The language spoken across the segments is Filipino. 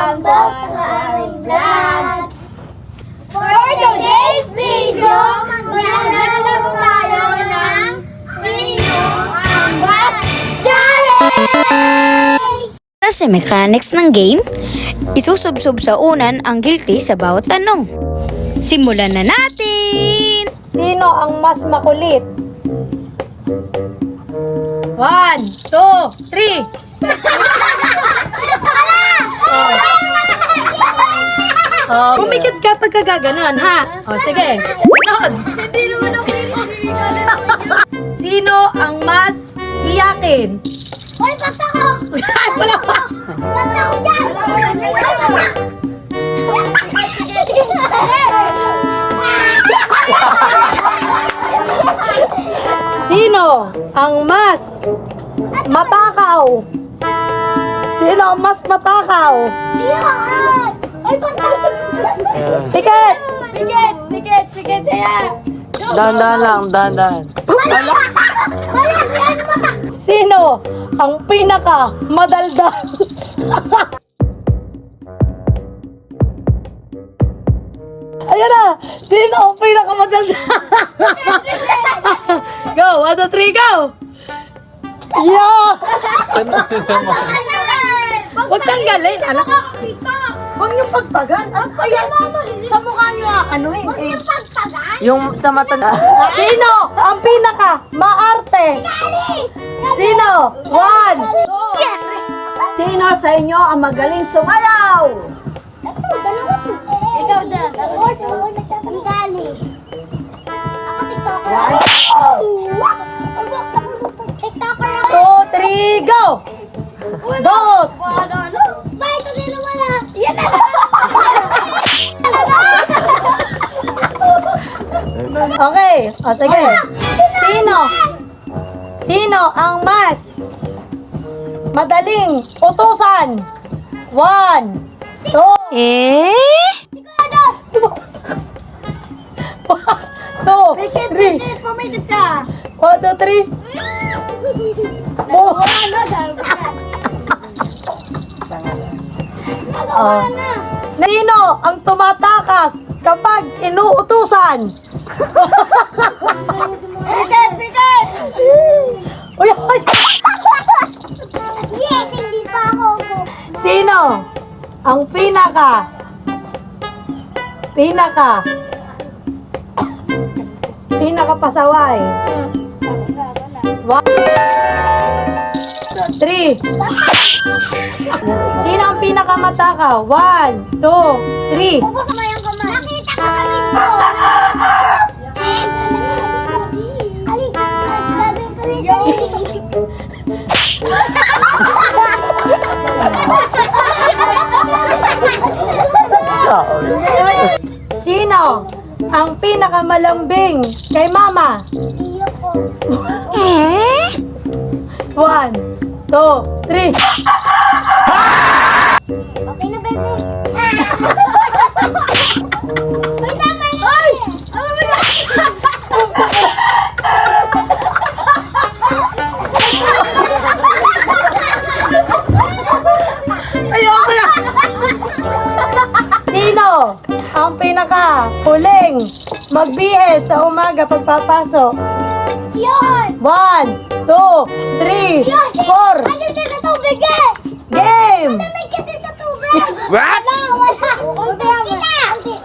welcome back sa aming vlog! For today's video, maglalaro tayo ng Sino ang Best Challenge! Para sa mechanics ng game, isusubsob sa unan ang guilty sa bawat tanong. Simulan na natin! Sino ang mas makulit? 1, 2, 3. Pumikit ka pagka gaganon, ha? Sige. Sunod. Hindi naman ako Sino ang mas iyakin? Uy, basta ko! Ay, wala pa. Basta ko dyan! Sino ang mas matakaw? Sino ang mas matakaw? Yan! Ay, basta ko! Tiket! Tiket, saya! Dahan-dahan lang, dahan-dahan. Wala siya! Ano mata? Sino ang pinaka madaldal? Ayan na! Sino ang pinaka madaldal? Go! 1, 2, 3, go! Yeah! Huwag tanggalin. Alam ko. Huwag niyong pagpagan. Ayan, sa mukha niyo ano eh. Yung sa mata na. Sino ang pinaka maarte? Sino? 1, 2, yes! Sino sa inyo ang magaling sumayaw? Ikaw dyan. Ako nagsasagali. Ako TikToker. TikToker ako. 2, 3, go! Dos! Ano? Bakit ito din naman ah? Yan na! Okay. O, sige. Sino ang mas madaling utusan? 1, 2, Eh? 3. Pumikit ka! 1, 2, 3. Oh. Ano? Sabi ka. Oh. Sino ang tumatakas kapag inuutusan? Piket! Uy, ay! Yes! Hindi pa ako. Sino ang pinaka pasaway? 1, 3. Sino ang pinakamatakaw? 1, 2, 3. Pupusama yung kamay. Nakita ko sa video. Alis. Gagawin ko rin Sino ang pinakamalambing kay mama? Iyo ko. 1, 2, 3. Okay na, baby. Uy, tama na. Ay! Ayoko na! Sino ang pinaka huling magbihis sa umaga pagpapasok? Yun! 1, 2, 3, 4. Ano siya sa tubig eh? Game! May kasi sa tubig. What? Wala.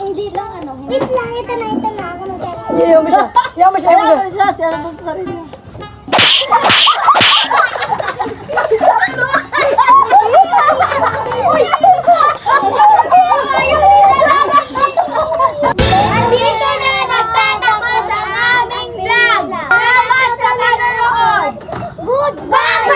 Hindi lang ano. Wait lang, ito na. Ako na siya. Iyaw mo siya. Iyaw mo siya. Dito na nagtatapos ang aming vlog. Salamat sa panonood. Goodbye!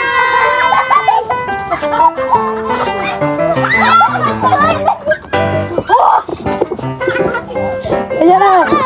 Ayan na.